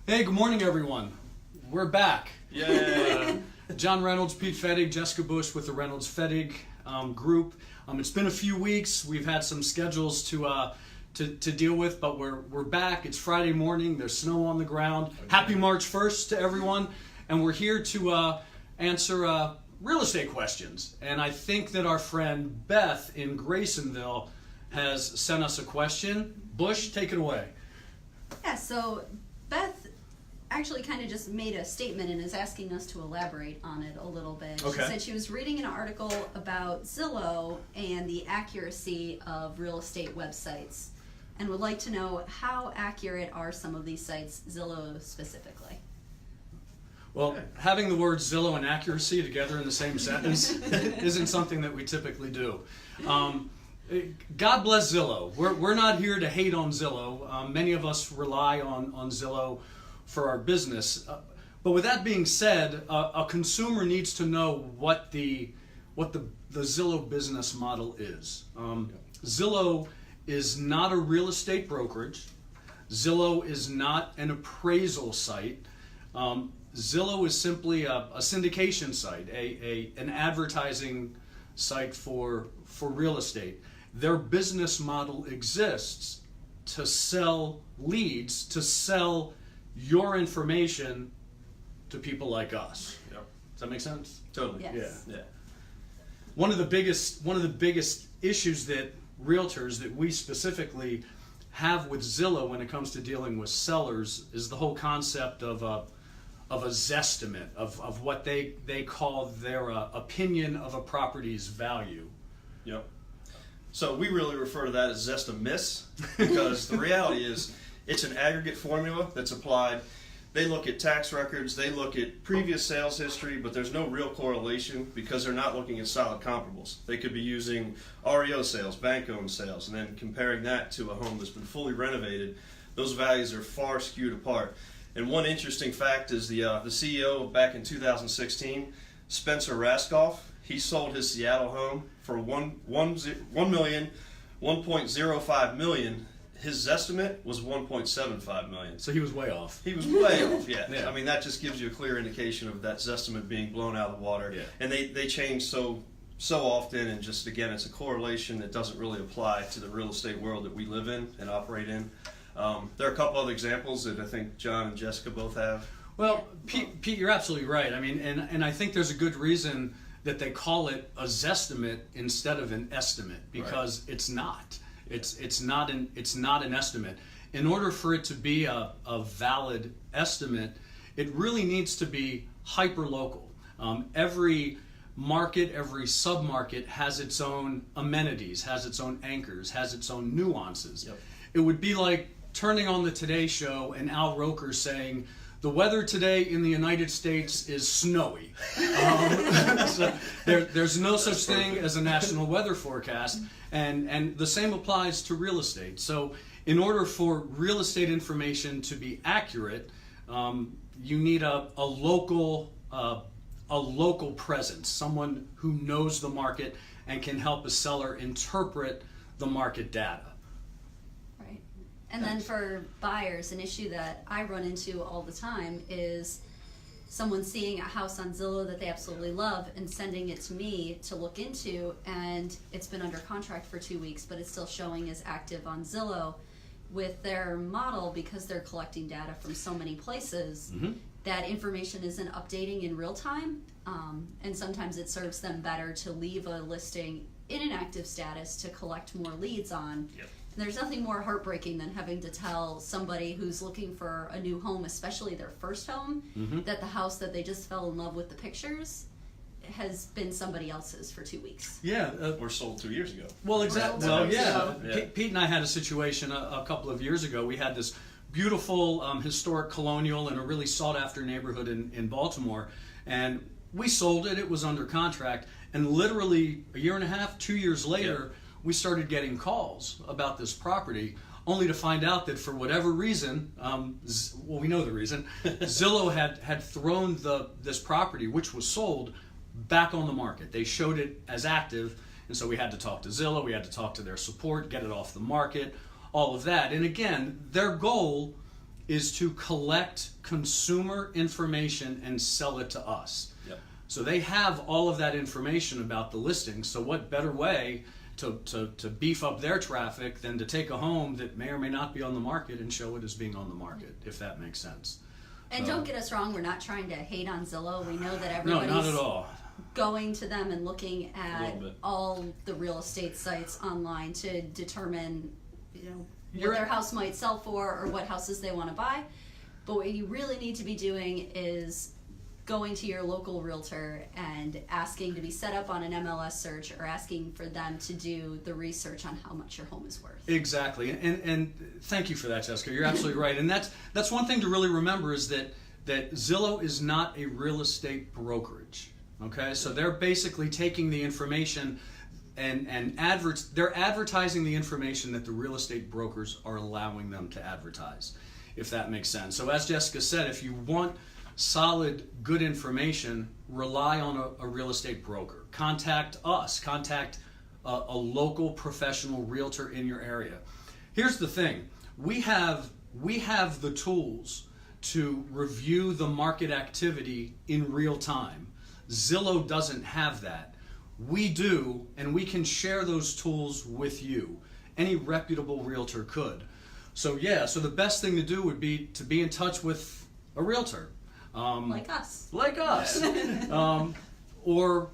Hey, good morning, everyone. We're back. Yeah. John Reynolds, Pete Fettig, Jessica Bush with the Reynolds Fettig group. It's been a few weeks. We've had some schedules to deal with, but we're back. It's Friday morning. There's snow on the ground. Okay. Happy March 1st to everyone. And we're here to answer real estate questions. And I think that our friend Beth in Graysonville has sent us a question. Bush, take it away. Yeah, so Beth actually kind of just made a statement and is asking us to elaborate on it a little bit. Okay. She said she was reading an article about Zillow and the accuracy of real estate websites and would like to know how accurate are some of these sites, Zillow specifically. Well, having the words Zillow and accuracy together in the same sentence isn't something that we typically do. God bless Zillow. We're not here to hate on Zillow. Many of us rely on Zillow for our business. But with that being said, a consumer needs to know what the Zillow business model is. Zillow is not a real estate brokerage. Zillow is not an appraisal site. Zillow is simply a syndication site, an advertising site for real estate. Their business model exists to sell leads, to sell your information to people like us. Yep. Does that make sense? Totally. Yes. Yeah. One of the biggest issues that realtors, that we specifically have with Zillow when it comes to dealing with sellers, is the whole concept of a zestimate, of what they call their opinion of a property's value. Yep. So we really refer to that as Zestamiss, because the reality is it's an aggregate formula that's applied. They look at tax records, they look at previous sales history, but there's no real correlation because they're not looking at solid comparables. They could be using REO sales, bank-owned sales, and then comparing that to a home that's been fully renovated. Those values are far skewed apart. And one interesting fact is the CEO back in 2016, Spencer Raskoff, he sold his Seattle home for $1.05 million. His estimate was $1.75 million. So he was way off. He was way off, yeah. Yeah. I mean, that just gives you a clear indication of that estimate being blown out of the water. Yeah. And they change so often, and just, again, it's a correlation that doesn't really apply to the real estate world that we live in and operate in. There are a couple other examples that I think John and Jessica both have. Well, Pete, you're absolutely right. I mean, and I think there's a good reason that they call it a zestimate instead of an estimate, because it's not. It's not an estimate. In order for it to be a valid estimate, it really needs to be hyper local. Every market, every submarket has its own amenities, has its own anchors, has its own nuances. Yep. It would be like turning on the Today Show and Al Roker saying, "The weather today in the United States is snowy." So there's no such thing as a national weather forecast, and the same applies to real estate. So in order for real estate information to be accurate, you need a local presence, someone who knows the market and can help a seller interpret the market data. And then for buyers, an issue that I run into all the time is someone seeing a house on Zillow that they absolutely love and sending it to me to look into, and it's been under contract for 2 weeks, but it's still showing as active on Zillow. With their model, because they're collecting data from so many places, that information isn't updating in real time, and sometimes it serves them better to leave a listing in an active status to collect more leads on. Yep. There's nothing more heartbreaking than having to tell somebody who's looking for a new home, especially their first home, that the house that they just fell in love with the pictures has been somebody else's for 2 weeks. Yeah. Or sold 2 years ago. Well, exactly. Well, yeah. Yeah. Pete and I had a situation a couple of years ago. We had this beautiful historic colonial in a really sought-after neighborhood in Baltimore, and we sold it. It was under contract, and literally a year and a half, 2 years later, we started getting calls about this property, only to find out that for whatever reason, well, we know the reason, Zillow had thrown this property, which was sold, back on the market. They showed it as active, and so we had to talk to Zillow, we had to talk to their support, get it off the market, all of that. And again, their goal is to collect consumer information and sell it to us. Yep. So they have all of that information about the listing. So what better way to beef up their traffic than to take a home that may or may not be on the market and show it as being on the market, if that makes sense. And don't get us wrong, we're not trying to hate on Zillow. We know that No, everybody's not at all. going to them and looking at little bit. all the real estate sites online to determine, what You're- their house might sell for or what houses they want to buy. But what you really need to be doing is going to your local realtor and asking to be set up on an MLS search, or asking for them to do the research on how much your home is worth. Exactly, and thank you for that, Jessica. You're absolutely right, and that's one thing to really remember is that Zillow is not a real estate brokerage. Okay, so they're basically taking the information and they're advertising the information that the real estate brokers are allowing them to advertise, if that makes sense. So as Jessica said, if you want solid, good information, rely on a real estate broker. Contact us. Contact a local professional realtor in your area. Here's the thing. We have the tools to review the market activity in real time. Zillow doesn't have that. We do, and we can share those tools with you. Any reputable realtor could. So the best thing to do would be to be in touch with a realtor. Like us. Like us. Or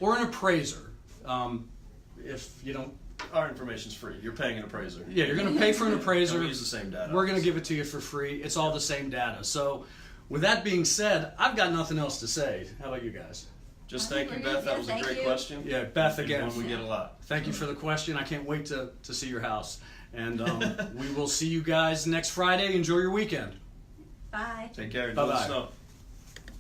an appraiser. If you don't... Our information's free. You're paying an appraiser. Yeah, you're going to pay for an appraiser. And we use the same data. We're going to give it to you for free. It's all the same data. So with that being said, I've got nothing else to say. How about you guys? Just I think thank you, we're Beth. good. That was a Thank great you. question. Yeah, Beth, And again, one we get a lot. thank you for the question. I can't wait to see your house. And we will see you guys next Friday. Enjoy your weekend. Bye. Take care. Enjoy the Bye-bye. snow.